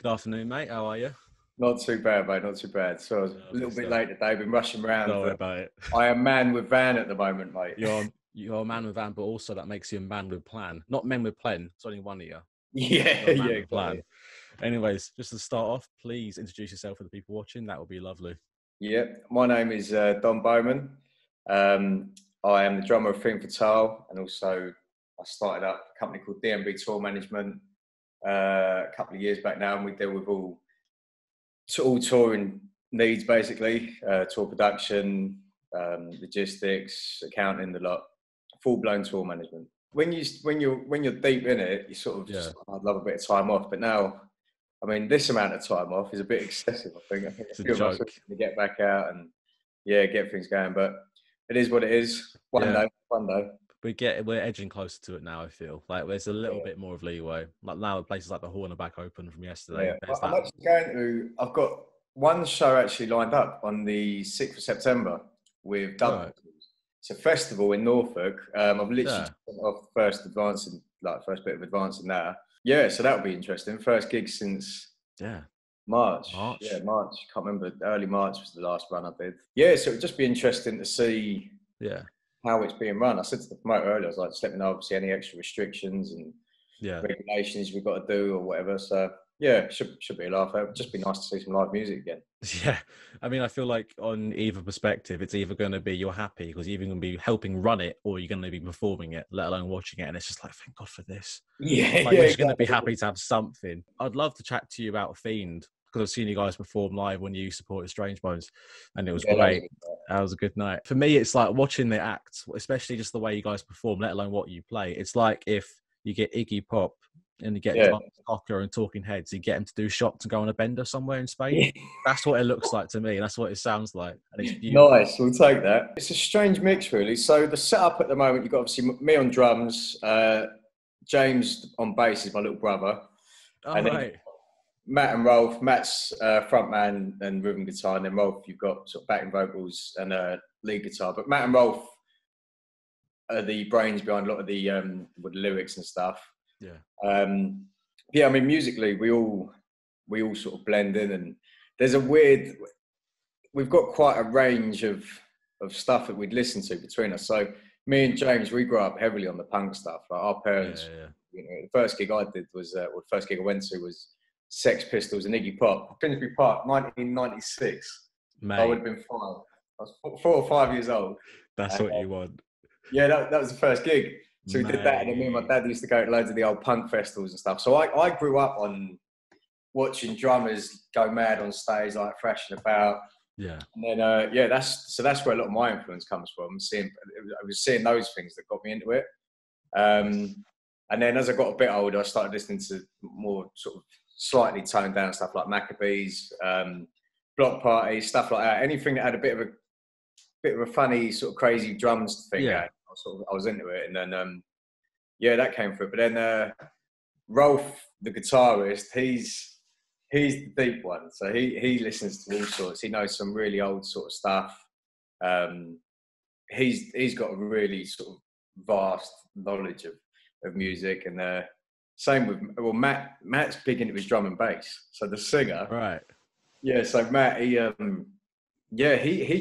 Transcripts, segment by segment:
Good afternoon, mate. How are you? Not too bad, mate. Not too bad. So I was a Lovely little bit stuff. late today. Been rushing around. Don't worry about it. I am man with van at the moment, mate. You're a man with van, but also that makes you a man with plan. Not men with plan. It's only one of you. Yeah, You're a man yeah. with plan. Anyways, just to start off, please introduce yourself for the people watching. That would be lovely. Yeah. My name is Dom Bowman. I am the drummer of Fiende Fatale, and also I started up a company called DMB Tour Management a couple of years back now, and we deal with all touring needs, basically, tour production, logistics, accounting, the lot, full blown tour management. When you're deep in it, you sort of just, I'd love a bit of time off, but now, I mean, this amount of time off is a bit excessive. I think It's a few of us joke. to get back out and get things going, but it is what it is. One day. We're edging closer to it now. I feel like there's a little bit more of leeway. Like now, places like the Horn are back open from yesterday. Yeah. I'm actually going to. I've got one show actually lined up on the 6th of September with Dub. Right. It's a festival in Norfolk. I've literally just sent off first bit of advancing now. Yeah, so that'll be interesting. First gig since March. Yeah, March. Can't remember. Early March was the last run I did. Yeah, so it'd just be interesting to see how it's being run. I said to the promoter earlier, I was like, just let me know obviously any extra restrictions and regulations we've got to do or whatever. So yeah, should be a laugh. It'd just be nice to see some live music again. Yeah, I mean, I feel like on either perspective, it's either going to be you're happy because you're either going to be helping run it or you're going to be performing it, let alone watching it. And it's just like, thank God for this. Yeah, like, you're just going to be happy to have something. I'd love to chat to you about Fiend because I've seen you guys perform live when you supported Strange Bones, and it was great. That was a good night. For me, it's like watching the act, especially just the way you guys perform, let alone what you play. It's like if you get Iggy Pop and you get Cocker and Talking Heads, you get him to do shots and go on a bender somewhere in Spain. That's what it looks like to me. That's what it sounds like. And it's beautiful. Nice, we'll take that. It's a strange mix, really. So the setup at the moment, you've got obviously me on drums, James on bass is my little brother. Then Matt and Rolf. Matt's frontman and rhythm guitar, and then Rolf, you've got sort of backing vocals and lead guitar. But Matt and Rolf are the brains behind a lot of the lyrics and stuff. I mean, musically, we all sort of blend in, and there's we've got quite a range of stuff that we'd listen to between us. So me and James, we grew up heavily on the punk stuff. Like our parents, you know, the first gig I did was, the first gig I went to was Sex Pistols and Iggy Pop, Finsbury Park, 1996. Mate. I would have been 5. I was 4 or 5 years old. That's what you want. Yeah, that was the first gig. So we did that, and then me and my dad used to go to loads of the old punk festivals and stuff. So I grew up on watching drummers go mad on stage, like thrashing about. Yeah. And then that's where a lot of my influence comes from. I was seeing those things that got me into it. And then as I got a bit older, I started listening to more sort of slightly toned down stuff like Maccabees, Block Party, stuff like that. Anything that had a bit of a funny sort of crazy drums thing. I was into it, and then that came through. But then Rolf, the guitarist, he's the deep one. So he listens to all sorts. He knows some really old sort of stuff. He's got a really sort of vast knowledge of music, and same with Matt's big into his drum and bass. So the singer, right? Yeah. So Matt, he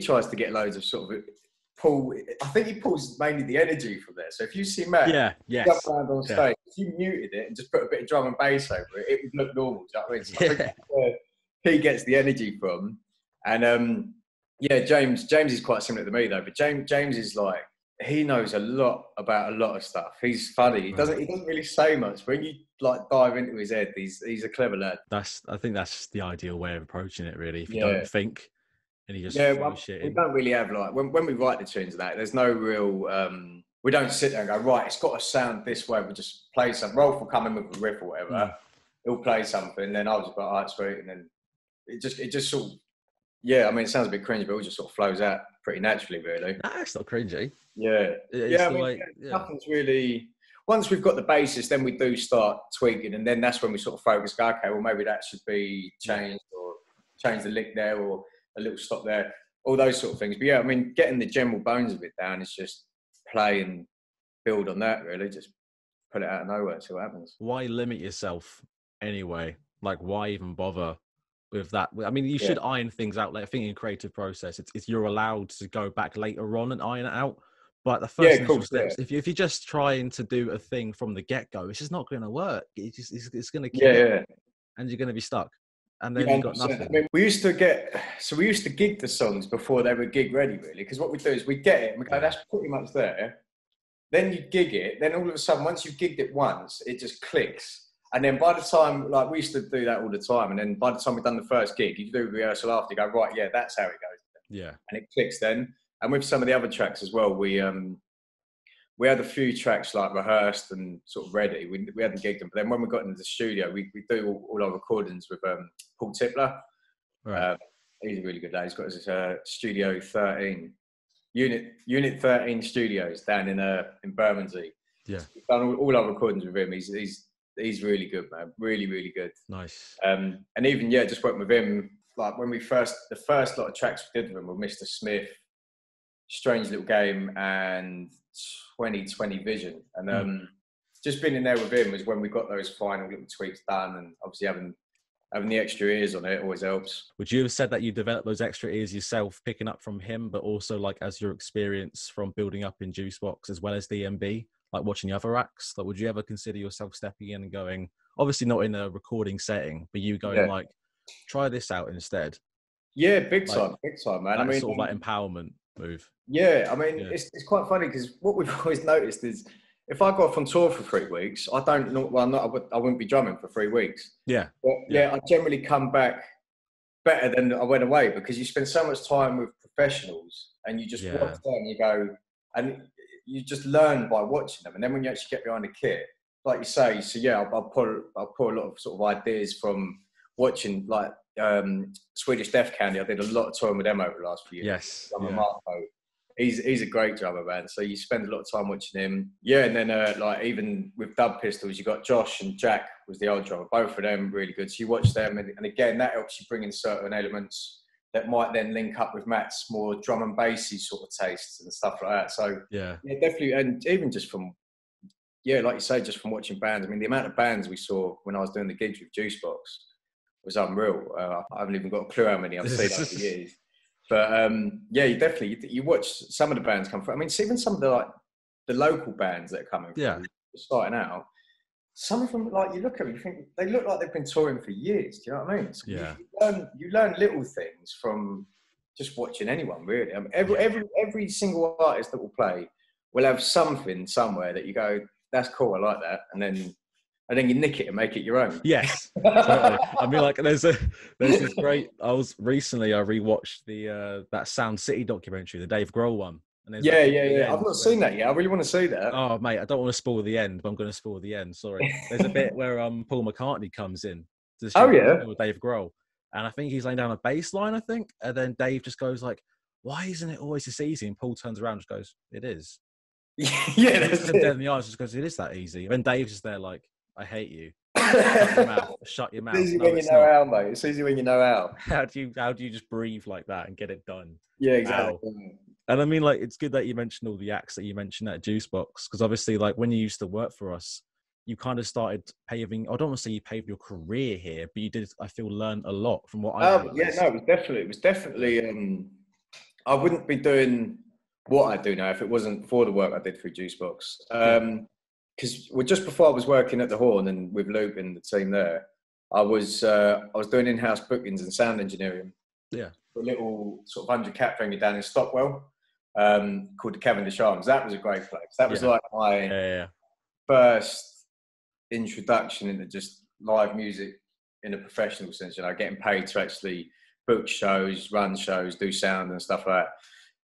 tries to get loads of sort of pull. I think he pulls mainly the energy from there. So if you see Matt jump around on stage, if you muted it and just put a bit of drum and bass over it, it would look normal. Do you know what I mean? So I think that's where he gets the energy from. And James is quite similar to me though. But James is like, he knows a lot about a lot of stuff. He's funny. He doesn't really say much. When you like dive into his head, he's a clever lad. I think that's the ideal way of approaching it, really. If you don't think. And he just we don't really have like when we write the tunes and that, there's no real we don't sit there and go, right, it's got to sound this way. We just play something. Rolf will come in with a riff or whatever. He'll play something, then I'll just go, all right, sweet, and then it just sort of I mean, it sounds a bit cringy, but it just sort of flows out pretty naturally, really. Nah, it's not cringy. Nothing's really. Once we've got the basis, then we do start tweaking, and then that's when we sort of focus. Go, okay, well maybe that should be changed, or change the lick there, or a little stop there, all those sort of things. But I mean, getting the general bones of it down is just play and build on that, really. Just put it out of nowhere, see what happens. Why limit yourself anyway? Like, why even bother with that? I mean, you should iron things out. Like, I think in creative process, it's you're allowed to go back later on and iron it out. But the first initial steps, if you're just trying to do a thing from the get go, it's just not going to work. It's going to kill it, and you're going to be stuck. And then you got nothing. I mean, we used to gig the songs before they were gig ready, really. Because what we do is we get it and we go, that's pretty much there. Then you gig it. Then all of a sudden, once you've gigged it once, it just clicks. And then by the time, like we used to do that all the time. And then by the time we've done the first gig, you do rehearsal after. You go, right, yeah, that's how it goes. Yeah. And it clicks then. And with some of the other tracks as well, we had a few tracks like rehearsed and sort of ready. We hadn't gigged them, but then when we got into the studio, we do all our recordings with Paul Tippler. Right. He's a really good lad. He's got his Studio 13, Unit 13 Studios down in Bermondsey. Yeah, we've done all our recordings with him. He's really good, man. Really, really good. Nice. And even just working with him. Like when the first lot of tracks we did with him were Mr. Smith, Strange Little Game, and 2020 Vision. And just being in there with him was when we got those final little tweaks done, and obviously having the extra ears on it always helps. Would you have said that you developed those extra ears yourself, picking up from him, but also like as your experience from building up in Juicebox as well as DMB, like watching the other acts? Like, would you ever consider yourself stepping in and going, obviously not in a recording setting, but you going like, try this out instead? Yeah, big time, man. I mean, sort of like empowerment move. Yeah, I mean, it's quite funny because what we've always noticed is if I go off on tour for 3 weeks, I wouldn't be drumming for 3 weeks. Yeah. But I generally come back better than I went away because you spend so much time with professionals and you just watch them and you go, and you just learn by watching them. And then when you actually get behind the kit, like you say, I'll pull a lot of sort of ideas from watching, like Swedish Death Candy. I did a lot of touring with them over the last few years. Yes. Marco. He's a great drummer, man. So you spend a lot of time watching him. Yeah, and then like even with Dub Pistols, you got Josh and Jack was the old drummer. Both of them really good. So you watch them, and again, that helps you bring in certain elements that might then link up with Matt's more drum and bassy sort of tastes and stuff like that. So yeah, definitely. And even just from like you say, just from watching bands. I mean, the amount of bands we saw when I was doing the gigs with Juicebox was unreal. I haven't even got a clue how many I've seen over the years. But you watch some of the bands come through. I mean, even some of the local bands that are coming through, starting out. Some of them, like you look at them, you think they look like they've been touring for years. Do you know what I mean? So you learn little things from just watching anyone, really. I mean, every single artist that will play will have something somewhere that you go, that's cool, I like that, and then you nick it and make it your own. Yes, totally. I mean, like there's this great. I rewatched the that Sound City documentary, the Dave Grohl one. And I've not seen that yet. I really want to see that. Oh, mate, I don't want to spoil the end, but I'm going to spoil the end. Sorry. There's a bit where Paul McCartney comes in. To with Dave Grohl, and I think he's laying down a bass line. I think, and then Dave just goes like, "Why isn't it always this easy?" And Paul turns around and just goes, "It is." That's it. Dead in the eyes, just goes, "It is that easy." And then Dave's just there like, "I hate you." Shut your mouth. It's easy when you know how, mate. It's easy when you know how. How do you just breathe like that and get it done? Yeah, exactly. Ow. And I mean, like, it's good that you mentioned all the acts that you mentioned at Juicebox, because obviously, like, when you used to work for us, you kind of started paving. I don't want to say you paved your career here, but you did. I feel learn a lot from what I. It was definitely. I wouldn't be doing what I do now if it wasn't for the work I did through Juicebox. Because just before I was working at the Horn and with Luke and the team there, I was doing in-house bookings and sound engineering. Yeah. For a little sort of 100 cap venue down in Stockwell, called the Cavendish Arms. That was a great place. That was like my first introduction into just live music in a professional sense. You know, getting paid to actually book shows, run shows, do sound and stuff like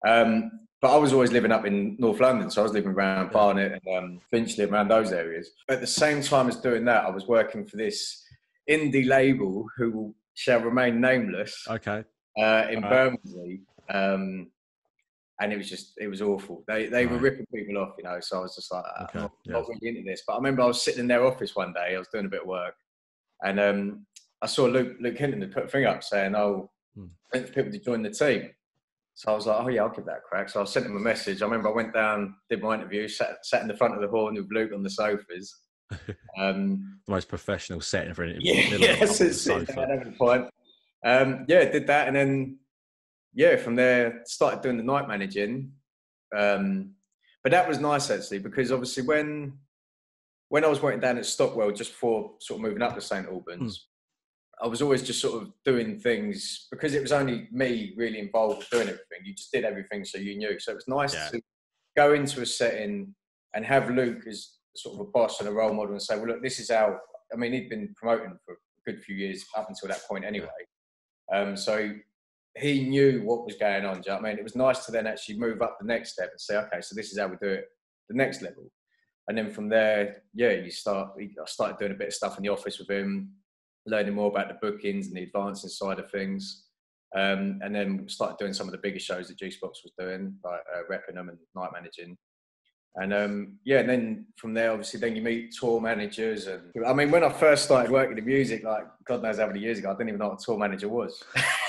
that. But I was always living up in North London, so I was living around Barnet and Finchley, around those areas. At the same time as doing that, I was working for this indie label who shall remain nameless. Okay. In Bermondsey. And it was awful. They were ripping people off, you know, so I was just like, I'm not really into this. But I remember I was sitting in their office one day, I was doing a bit of work, and I saw Luke Hinton had put a thing up saying, for people to join the team. So I was like, oh yeah, I'll give that a crack. So I sent him a message. I remember I went down, did my interview, sat in the front of the Horn with Luke on the sofas. The most professional setting for an interview. Yes, it's having a pint. Did that, and then from there started doing the night managing. But that was nice actually, because obviously when I was working down at Stockwell just before sort of moving up to St Albans, I was always just sort of doing things because it was only me really involved with doing everything. You just did everything, so you knew. So it was nice to go into a setting and have Luke as sort of a boss and a role model and say, well, look, this is how, I mean, he'd been promoting for a good few years up until that point anyway. So he knew what was going on. Do you know what I mean? It was nice to then actually move up the next step and say, okay, so this is how we do it, the next level. And then from there, I started doing a bit of stuff in the office with him, learning more about the bookings and the advancing side of things. And then started doing some of the bigger shows that Juicebox was doing, like repping them and night managing. And and then from there, obviously, then you meet tour managers. And I mean, when I first started working in music, like God knows how many years ago, I didn't even know what a tour manager was.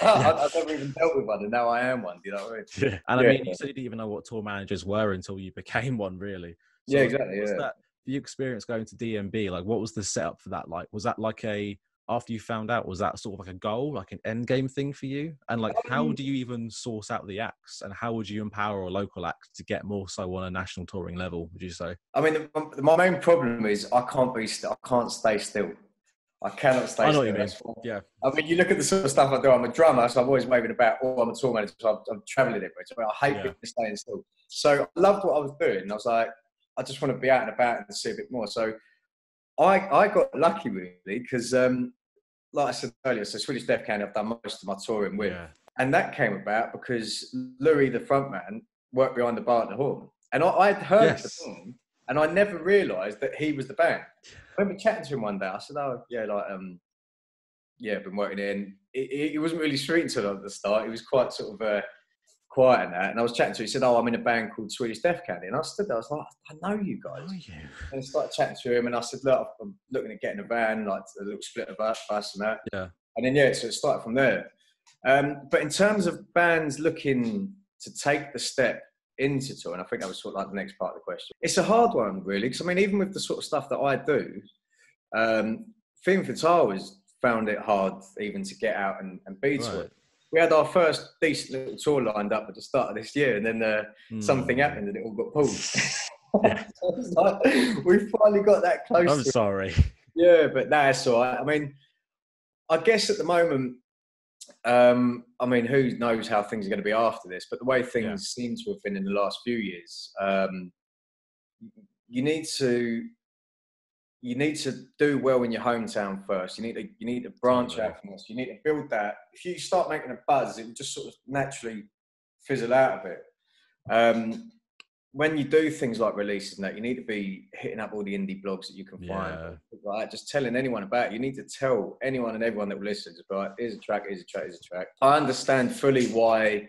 I never even dealt with one, and now I am one. Do you know what I mean? Yeah. And I mean, you said you didn't even know what tour managers were until you became one, really. So exactly. Was that the experience going to DMB? Like, what was the setup for that? Like, was that like after you found out, was that sort of like a goal, like an end game thing for you? And like, how do you even source out the acts, and how would you empower a local act to get more so on a national touring level, would you say? I mean, my main problem is I can't stay still. I cannot stay still. I know what you mean. Yeah. I mean, you look at the sort of stuff I do. I'm a drummer, so I'm always waving about. I'm a tour manager, so I'm traveling everywhere. So I hate people staying still. So I loved what I was doing. I was like, I just want to be out and about and see a bit more. So I got lucky really, because like I said earlier, so Swedish Death Can I've done most of my touring with. Yeah. And that came about because Louis, the frontman, worked behind the bar at the Horn. And I'd heard the song, and I never realised that he was the band. I remember chatting to him one day. I said, I've been working in. He wasn't really sweet until at the start. He was quite sort of quiet and that. And I was chatting to him. He said, I'm in a band called Swedish Death Candy. And I stood there, I was like, I know you guys. And I started chatting to him, and I said, look, I'm looking at getting a van, like a little split of us and that. Yeah. And then, so it started from there. But in terms of bands looking to take the step into tour, and I think that was sort of like the next part of the question, it's a hard one, really. Because, I mean, even with the sort of stuff that I do, Fiende Fatale has found it hard even to get out and be toured. We had our first decent little tour lined up at the start of this year, and then something happened and it all got pulled. So it's like, we finally got that close. I'm sorry. Yeah, but that's all right. I mean, I guess at the moment, I mean, who knows how things are going to be after this, but the way things seem to have been in the last few years, you need to do well in your hometown first. You need to branch out from this. You need to build that. If you start making a buzz, it will just sort of naturally fizzle out of it. When you do things like releases and that, you need to be hitting up all the indie blogs that you can find. Like, just telling anyone about it. You need to tell anyone and everyone that will listen, just be like, here's a track, here's a track, here's a track. I understand fully why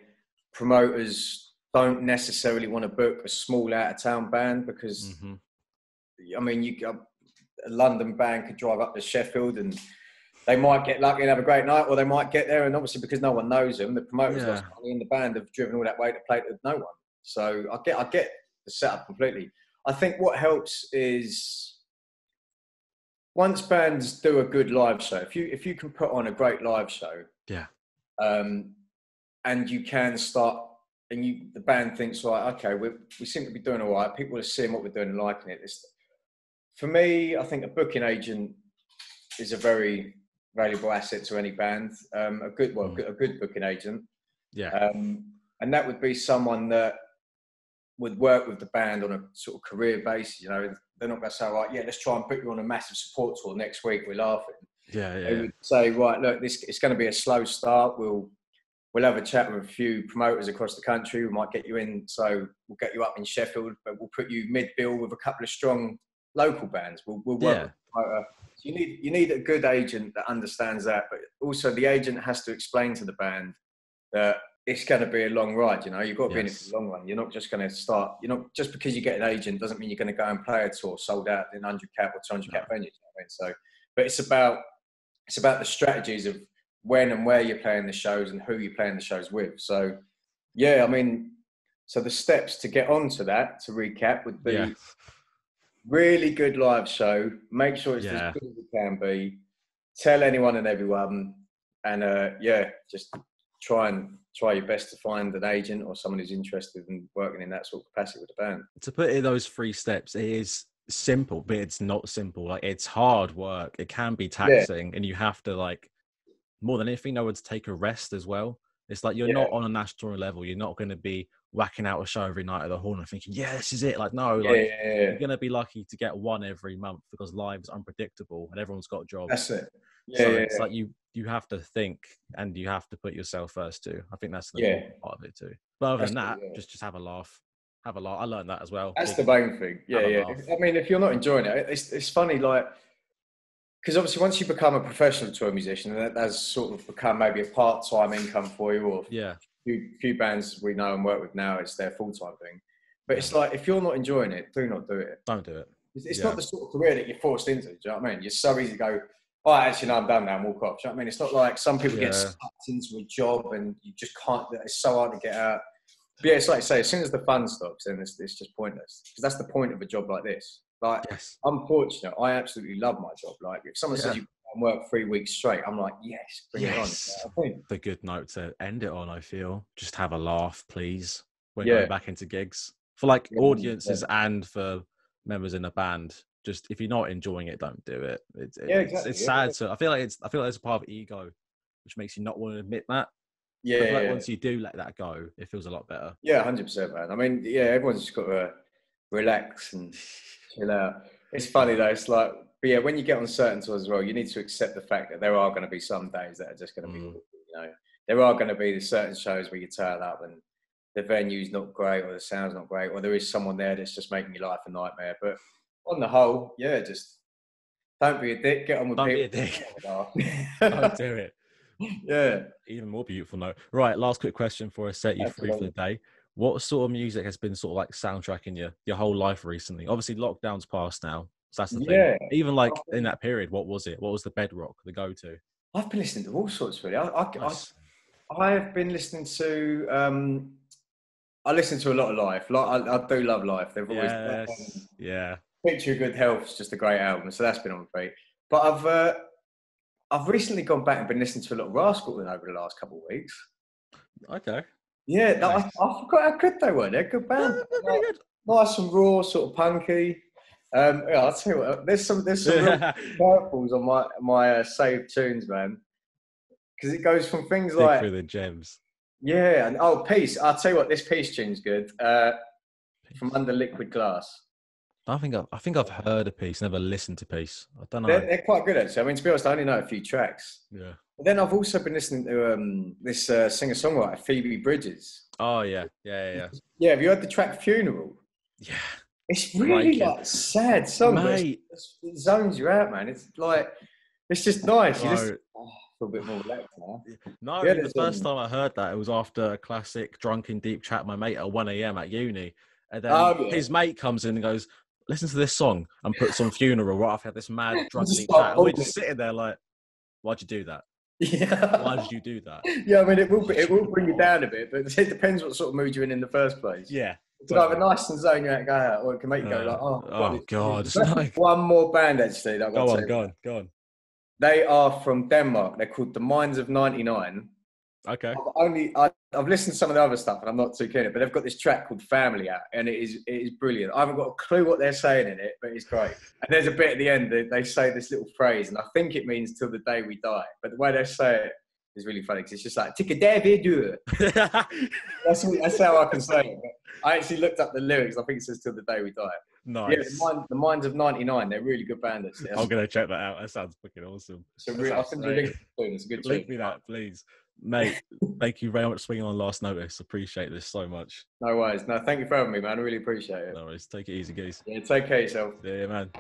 promoters don't necessarily want to book a small out-of-town band, because, I mean, a London band could drive up to Sheffield and they might get lucky and have a great night, or they might get there, and obviously because no one knows them, the promoters in the band have driven all that way to play to no one. So I get the setup completely. I think what helps is once bands do a good live show, if you can put on a great live show, and you can start, and the band thinks, right, okay, we seem to be doing all right. People are seeing what we're doing and liking it. For me, I think a booking agent is a very valuable asset to any band. A good booking agent. Yeah. And that would be someone that would work with the band on a sort of career basis. You know, they're not going to say, right, let's try and put you on a massive support tour next week. We're laughing. They would say, right, look, it's going to be a slow start. We'll have a chat with a few promoters across the country. We might get you in. So we'll get you up in Sheffield, but we'll put you mid-bill with a couple of strong local bands. We'll work with a promoter. So you need a good agent that understands that, but also the agent has to explain to the band that it's going to be a long ride. You know, you've got to be in it for the long run. You're not just going to start. You're not just because you get an agent doesn't mean you're going to go and play a tour sold out in 100 cap or 200 cap venues. You know what I mean? So, but it's about the strategies of when and where you're playing the shows and who you're playing the shows with. So, I mean, so the steps to get onto that, to recap, would be really good live show. Make sure it's as Yeah. good as it can be. Tell anyone and everyone, and just try your best to find an agent or someone who's interested in working in that sort of capacity with the band. To put in those 3 steps, it is simple, but it's not simple. Like, it's hard work. It can be taxing, and you have to, like, more than anything, know to take a rest as well. It's like you're not on a national level. You're not going to be whacking out a show every night at the Horn and thinking, yeah, this is it. Like, no, you're going to be lucky to get one every month because live is unpredictable and everyone's got jobs. That's it. It's like you have to think and you have to put yourself first too. I think that's the important part of it too. But other than that, just have a laugh. Have a laugh. I learned that as well. That's the main thing. Yeah. I mean, if you're not enjoying it, it's funny, like, because obviously once you become a professional tour musician, that has sort of become maybe a part-time income for you, or few bands we know and work with now, it's their full-time thing. But it's like, if you're not enjoying it, do not do it. Don't do it. It's not the sort of career that you're forced into. Do you know what I mean? You're so easy to go, oh, actually, no, I'm done now and walk off. Do you know what I mean? It's not like some people get sucked into a job and you just can't, it's so hard to get out. But yeah, it's like I say, as soon as the fun stops, then it's just pointless. Because that's the point of a job like this. Like, I'm fortunate. I absolutely love my job. Like, if someone says you can work 3 weeks straight, I'm like, yes, bring it on. You know, the good note to end it on, I feel. Just have a laugh, please, when going back into gigs. For like audiences and for members in the band, just if you're not enjoying it, don't do it. It's sad. So I feel like there's a part of ego which makes you not want to admit that. But like once you do let that go, it feels a lot better. Yeah, 100%, man. I mean, everyone's just got to relax and chill out. It's funny though. It's like, but yeah, when you get on certain tours as well, you need to accept the fact that there are going to be some days that are just going to be, you know, there are going to be certain shows where you turn up and the venue's not great or the sound's not great or there is someone there that's just making your life a nightmare. But on the whole, just don't be a dick. Get on with people. Don't be a dick. Don't do it. Yeah. Even more beautiful note. Right, last quick question before I set you free for the day. What sort of music has been sort of like soundtracking your whole life recently? Obviously, lockdown's passed now, so that's the thing. Even like in that period, what was it? What was the bedrock, the go-to? I've been listening to all sorts, really. I've been listening to. I listen to a lot of Life. I do love Life. They've always Picture of Good Health is just a great album, so that's been on repeat. But I've recently gone back and been listening to a lot of Rascal over the last couple of weeks. Okay. Yeah, nice. I forgot how good they were. They're a good band. They're pretty good. Nice and raw, sort of punky. I'll tell you what. There's some real purples on my saved tunes, man. Because it goes from things like through the gems. Yeah, and Peace. I'll tell you what. This Peace tune's good. From Under Liquid Glass. I think I've heard of Peace. Never listened to Peace. I don't know. They're quite good actually. I mean, to be honest, I only know a few tracks. Yeah. But then I've also been listening to this singer-songwriter, Phoebe Bridgers. Oh, yeah. Yeah, have you heard the track Funeral? Yeah. It's really sad song. Mate. It zones you out, man. It's like, it's just nice. You just feel a bit more relaxed now. No, the first time I heard that, it was after a classic drunken deep chat with my mate at 1 a.m. at uni. And then his mate comes in and goes, listen to this song, and puts on Funeral right after this mad drunken deep chat. And we're just sitting there like, why'd you do that? Yeah. Why did you do that? Yeah, I mean, it will bring you down a bit, but it depends what sort of mood you're in the first place. Yeah. It's either nice and zone you out, go out, or it can make you go like, God. One more band actually. That go on. They are from Denmark. They're called The Minds of 99. Okay. I've listened to some of the other stuff and I'm not too keen on it, but they've got this track called Family out, and it is brilliant. I haven't got a clue what they're saying in it, but it's great. And there's a bit at the end that they say this little phrase, and I think it means till the day we die. But the way they say it is really funny because it's just like "Tika David do it." That's how I can say it. But I actually looked up the lyrics. I think it says "till the day we die." Nice. Yeah, the Minds of 99. They're really good band. Actually. I'm gonna check that out. That sounds fucking awesome. So I'll send you a link soon. It's a good. Link me that, please. Mate, thank you very much for swinging on last notice. Appreciate this so much. No worries. No, thank you for having me, man. I really appreciate it. No worries. Take it easy, guys. Yeah, take care of yourself. Yeah, man.